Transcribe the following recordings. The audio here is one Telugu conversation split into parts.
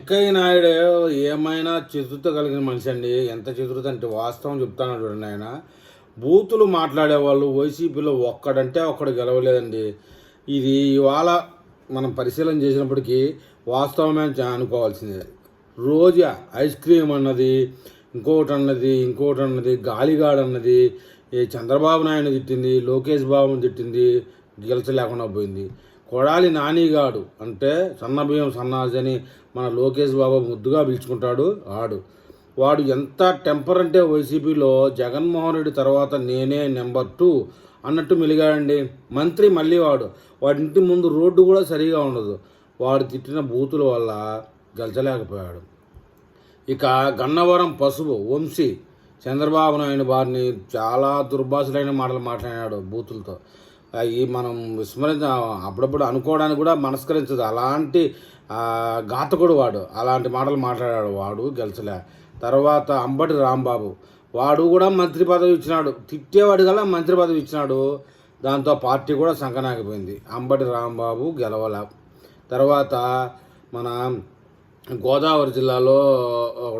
వెంకయ్య నాయుడు ఏమైనా చతురత కలిగిన మనిషి అండి. ఎంత చతురత అంటే వాస్తవం చెప్తాను చూడండి. ఆయన బూతులు మాట్లాడేవాళ్ళు వైసీపీలో ఒక్కడంటే ఒక్కడు గెలవలేదండి. ఇది ఇవాళ మనం పరిశీలన చేసినప్పటికీ వాస్తవమే అనుకోవాల్సిందే. రోజా ఐస్ క్రీమ్ అన్నది, ఇంకోటి అన్నది, గాలిగాడు అన్నది, ఈ చంద్రబాబు నాయుడు తిట్టింది, లోకేష్ బాబుని తిట్టింది, గెలిచలేకుండా పోయింది. కొడాలి నానిగాడు అంటే సన్నబియ్యం సన్నాసి అని మన లోకేష్ బాబు ముద్దుగా పిలుచుకుంటాడు. వాడు ఎంత టెంపర్ అంటే వైసీపీలో జగన్మోహన్ రెడ్డి తర్వాత నేనే నెంబర్ 2 అన్నట్టు మెలిగాడండి. మంత్రి మళ్ళీ వాడి ఇంటి ముందు రోడ్డు కూడా సరిగా ఉండదు. వాడు తిట్టిన బూతుల వల్ల గెలిచలేకపోయాడు. ఇక గన్నవరం పసుపు వంశీ చంద్రబాబు నాయుడు వారిని చాలా దుర్భాషలైన మాటలు మాట్లాడాడు బూతులతో. అవి మనం అప్పుడప్పుడు అనుకోవడానికి కూడా మనస్కరించదు. అలాంటి ఘాతకుడు వాడు. అలాంటి మాటలు మాట్లాడాడు. వాడు గెలిచలే. తర్వాత అంబటి రాంబాబు వాడు కూడా మంత్రి పదవి ఇచ్చినాడు. తిట్టేవాడు గల మంత్రి పదవి ఇచ్చినాడు. దాంతో పార్టీ కూడా సంకనాగిపోయింది. అంబటి రాంబాబు గెలవల. తర్వాత మన గోదావరి జిల్లాలో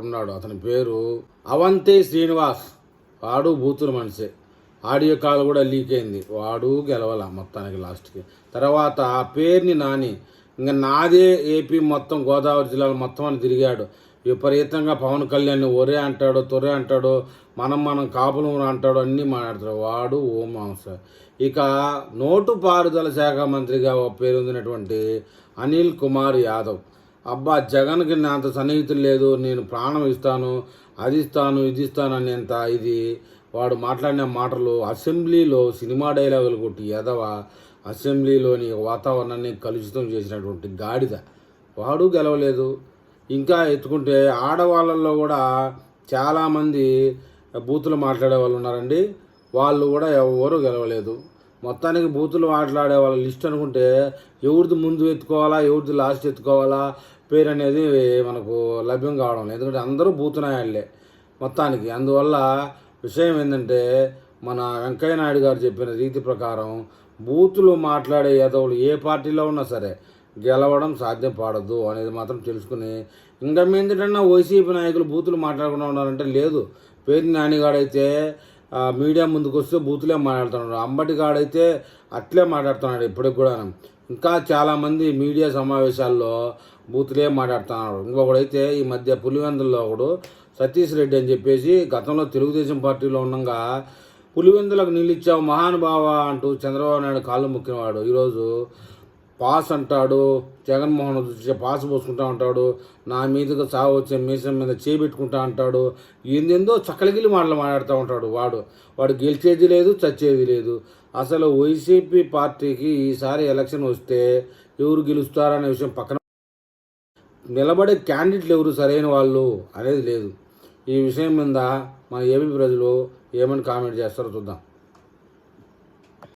ఉన్నాడు, అతని పేరు అవంతి శ్రీనివాస్. వాడు బూతుల మనిషి. ఆడియో కాల్ కూడా లీక్ అయింది. వాడు గెలవాల మొత్తానికి లాస్ట్కి. తర్వాత పేరుని నాని ఇంకా నాదే ఏపీ మొత్తం గోదావరి జిల్లాలో మొత్తం అని తిరిగాడు. విపరీతంగా పవన్ కళ్యాణ్ ఒరే అంటాడు, తొరే అంటాడు, మనం కాపులు అంటాడు, అన్నీ మాట్లాడతాడు. వాడు ఓం మాంస. ఇక నోటు పారుదల శాఖ మంత్రిగా పేరొందినటువంటి అనిల్ కుమార్ యాదవ్. అబ్బా జగన్కి అంత సన్నిహితులు లేదు, నేను ప్రాణం ఇస్తాను, అది ఇస్తాను, ఇది ఇస్తాను అనేంత ఇది. వాడు మాట్లాడిన మాటలు అసెంబ్లీలో సినిమా డైలాగులు కొట్టి ఎదవ అసెంబ్లీలోని వాతావరణాన్ని కలుషితం చేసినటువంటి గాడిద. వాడు గెలవలేదు. ఇంకా ఎత్తుకుంటే ఆడవాళ్ళల్లో కూడా చాలామంది బూతులు మాట్లాడే వాళ్ళు ఉన్నారండి. వాళ్ళు కూడా ఎవరు గెలవలేదు. మొత్తానికి బూతులు మాట్లాడే వాళ్ళ లిస్ట్ అనుకుంటే ఎవరిది ముందు ఎత్తుకోవాలా, ఎవరిది లాస్ట్ ఎత్తుకోవాలా పేరు అనేది మనకు లభ్యం కావడం లేదు. ఎందుకంటే అందరూ బూతునాయాళ్లే మొత్తానికి. అందువల్ల విషయం ఏంటంటే మన వెంకయ్య నాయుడు గారు చెప్పిన రీతి ప్రకారం బూతులు మాట్లాడే యాదవులు ఏ పార్టీలో ఉన్నా సరే గెలవడం సాధ్యం పడదు అనేది మాత్రం తెలుసుకుని ఇంకా ఏంటంటే వైసీపీ నాయకులు బూతులు మాట్లాడకుండా ఉన్నారంటే లేదు. పేరు నానిగాడైతే మీడియా ముందుకు వస్తే బూతులే మాట్లాడుతున్నాడు. అంబటిగాడైతే అట్లే మాట్లాడుతున్నాడు ఇప్పటికి కూడా. ఇంకా చాలామంది మీడియా సమావేశాల్లో బూతులే మాట్లాడుతున్నాడు. ఇంకొకడైతే ఈ మధ్య పులివెందుల్లో ఒకడు సతీష్ రెడ్డి అని చెప్పేసి గతంలో తెలుగుదేశం పార్టీలో ఉండగా పులివెందులకు నిలిచావు మహానుభావ అంటూ చంద్రబాబు నాయుడు కాళ్ళు మొక్కినవాడు ఈరోజు పాస్ అంటాడు. జగన్మోహన్ రెడ్డి పాస్ పోసుకుంటా ఉంటాడు. నా మీదకి సాగు వచ్చే మీసం మీద చేపెట్టుకుంటా అంటాడు. ఏందేందో చక్కలగిలి మాటలు మాట్లాడుతూ ఉంటాడు. వాడు గెలిచేది లేదు, చచ్చేది లేదు. అసలు వైసీపీ పార్టీకి ఈసారి ఎలక్షన్ వస్తే ఎవరు గెలుస్తారనే విషయం పక్కన నిలబడే క్యాండిడేట్లు ఎవరు సరైన వాళ్ళు అనేది లేదు. ఈ విషయం మీద మన ఏపీ ప్రజలు ఏమని కామెంట్ చేస్తారో చూద్దాం.